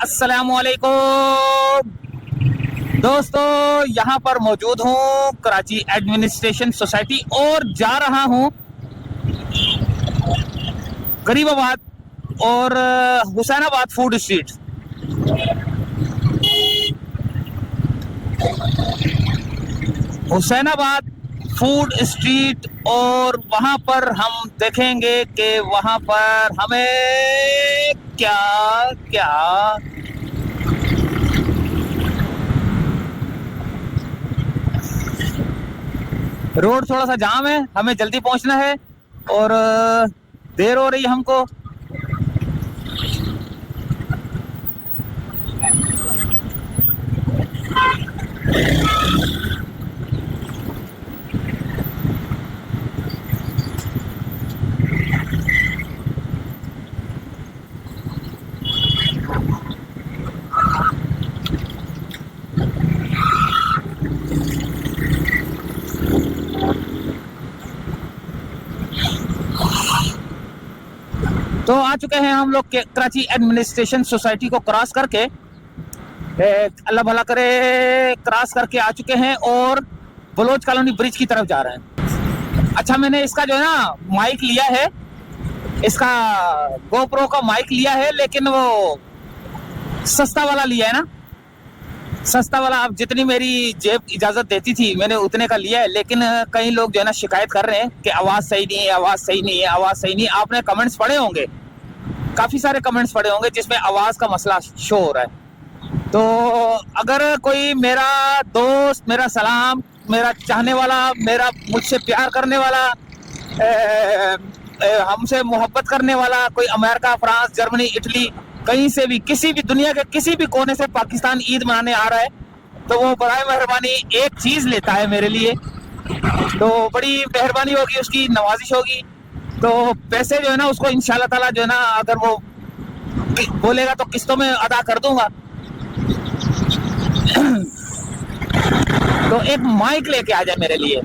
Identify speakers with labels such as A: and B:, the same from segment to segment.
A: अस्सलामुअलैकुम दोस्तों, यहाँ पर मौजूद हूँ कराची एडमिनिस्ट्रेशन सोसाइटी और जा रहा हूँ गरीबाबाद और Husainabad food street. Husainabad food street और वहाँ पर हम देखेंगे कि वहाँ पर हमें क्या क्या रोड थोड़ा सा जाम है, हमें जल्दी पहुंचना है और देर हो रही है हमको। तो आ चुके हैं हम लोग के कराची एडमिनिस्ट्रेशन सोसाइटी को क्रॉस करके, अल्लाह भला करे, क्रॉस करके आ चुके हैं और बलोच कॉलोनी ब्रिज की तरफ जा रहे हैं। अच्छा, मैंने इसका जो है ना माइक लिया है, इसका गोप्रो का माइक लिया है, लेकिन वो सस्ता वाला लिया है ना, सस्ता वाला। अब जितनी मेरी जेब इजाजत देती थी मैंने उतने का लिया है, लेकिन कई लोग जो है ना शिकायत कर रहे हैं कि आवाज सही नहीं है, आवाज सही नहीं है, आवाज सही नहीं है। आपने कमेंट्स पढ़े होंगे, काफी सारे कमेंट्स पढ़े होंगे जिसमें आवाज का मसला शो हो रहा है। तो अगर कोई मेरा दोस्त, मेरा सलाम, मेरा चाहने वाला, मेरा मुझसे प्यार करने वाला, हमसे मोहब्बत करने वाला कोई अमेरिका, फ्रांस, जर्मनी, इटली, कहीं से भी, किसी भी दुनिया के किसी भी कोने से पाकिस्तान ईद मनाने आ रहा है, तो वो बराए मेहरबानी एक चीज लेता है मेरे लिए, तो बड़ी मेहरबानी होगी, उसकी नवाजिश होगी। तो पैसे जो है ना उसको इंशाल्लाह ताला जो है ना, अगर वो बोलेगा तो किस्तों में अदा कर दूंगा। तो एक माइक लेके आ जाए मेरे लिए,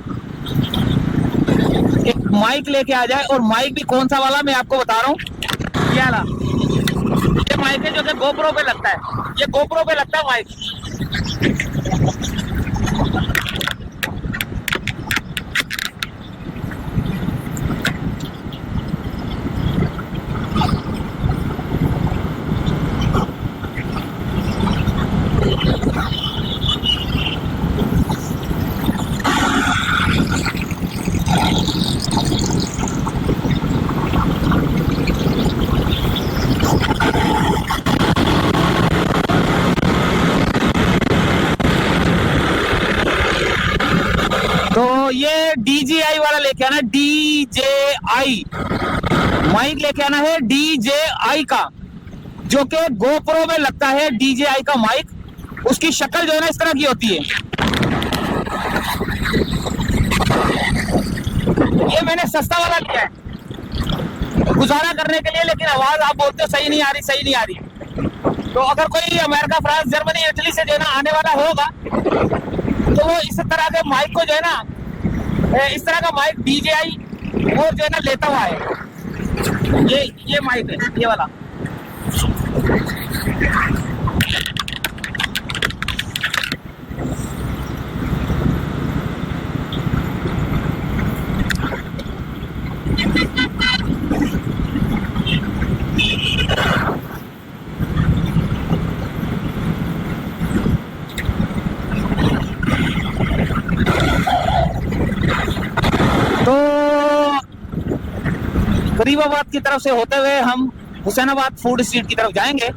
A: एक माइक लेके आ जाए। और माइक भी कौन सा वाला मैं आपको बता रहा हूँ, ये वाला, ये माइक है जो कि गोप्रो पे लगता है, ये गोप्रो पे लगता है माइक। तो ये DJI वाला लेके आना, DJI माइक लेके आना है, DJI का, जो कि गोप्रो में लगता है। DJI का माइक, उसकी शक्ल जो है ना इस तरह की होती है। ये मैंने सस्ता वाला लिया है गुजारा करने के लिए, लेकिन आवाज आप बोलते हो सही नहीं आ रही, सही नहीं आ रही। तो अगर कोई अमेरिका, फ्रांस, जर्मनी, इटली से जो है ना आने वाला होगा, तो वो इस तरह के माइक को जो है ना, इस तरह का माइक DJI और जो है ना लेता हुआ है। ये माइक है, ये वाला। तो गरीबाबाद की तरफ से होते हुए हम हुसैनाबाद फूड स्ट्रीट की तरफ जाएंगे।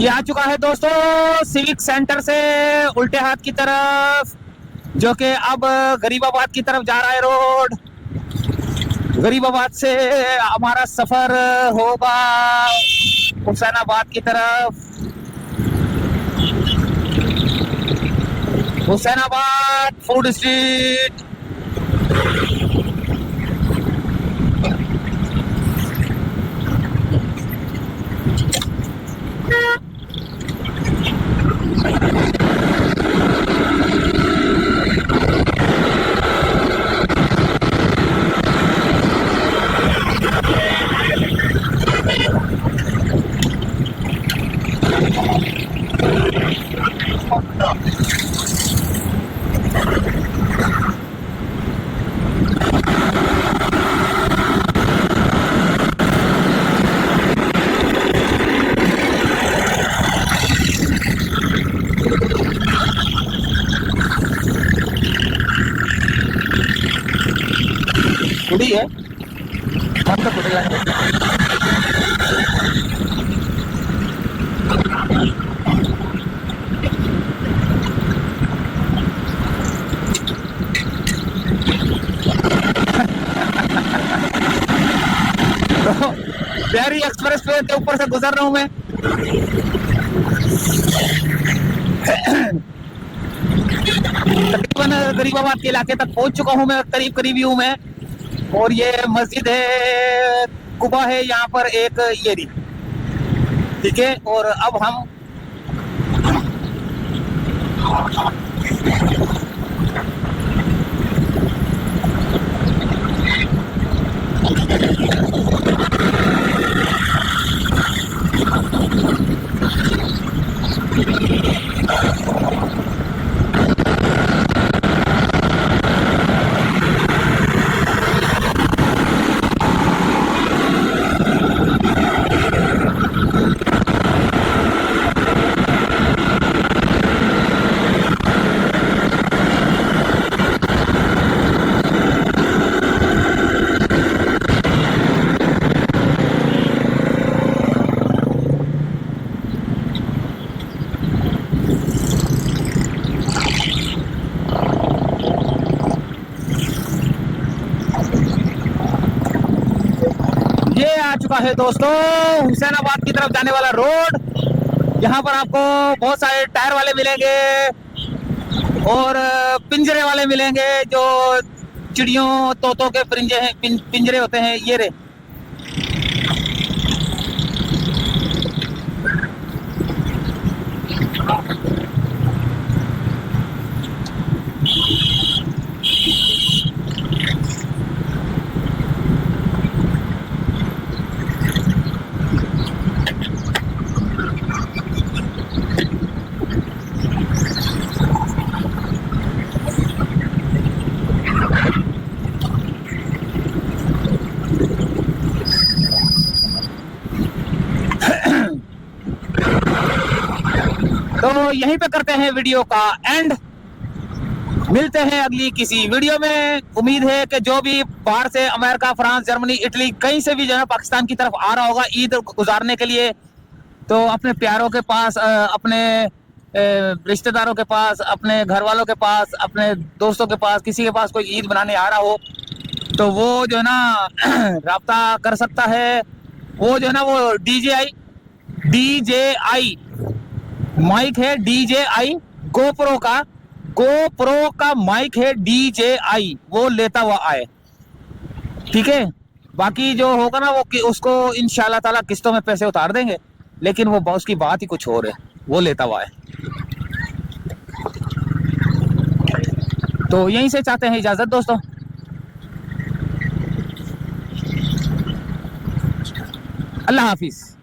A: ये आ चुका है दोस्तों सिविक सेंटर से उल्टे हाथ की तरफ, जो कि अब गरीबाबाद की तरफ जा रहा है रोड। गरीबाबाद से हमारा सफर होगा हुसैनाबाद की तरफ। Husainabad food street. कुड़ी है कौन सा कुड़ी है? तो बिहारी एक्सप्रेस वे के ऊपर से गुजर रहा हूं मैं। तकरीबन गरीबाबाद के इलाके तक पहुंच चुका हूं मैं, करीबी हूं मैं। और ये मस्जिद है कुबा है यहाँ पर एक ये भी, ठीक है। और अब हम आ चुका है दोस्तों हुसैनाबाद की तरफ जाने वाला रोड। यहाँ पर आपको बहुत सारे टायर वाले मिलेंगे और पिंजरे वाले मिलेंगे, जो चिड़ियों तोतों के पिंजरे होते हैं ये रे। तो यहीं पे करते हैं वीडियो का एंड, मिलते हैं अगली किसी वीडियो में। उम्मीद है कि जो भी बाहर से अमेरिका, फ्रांस, जर्मनी, इटली कहीं से भी जो है पाकिस्तान की तरफ आ रहा होगा ईद गुजारने के लिए, तो अपने प्यारों के पास, अपने रिश्तेदारों के पास, अपने घर वालों के पास, अपने दोस्तों के पास, किसी के पास कोई ईद मनाने आ रहा हो तो वो जो है ना राब्ता कर सकता है। वो जो है ना वो DJI माइक है, DJI गोप्रो का माइक है DJI, वो लेता हुआ आए, ठीक है। बाकी जो होगा ना वो उसको इंशाल्लाह ताला किस्तों में पैसे उतार देंगे, लेकिन वो उसकी बात ही कुछ और है, वो लेता हुआ है। तो यहीं से चाहते हैं इजाजत दोस्तों। अल्लाह हाफिज।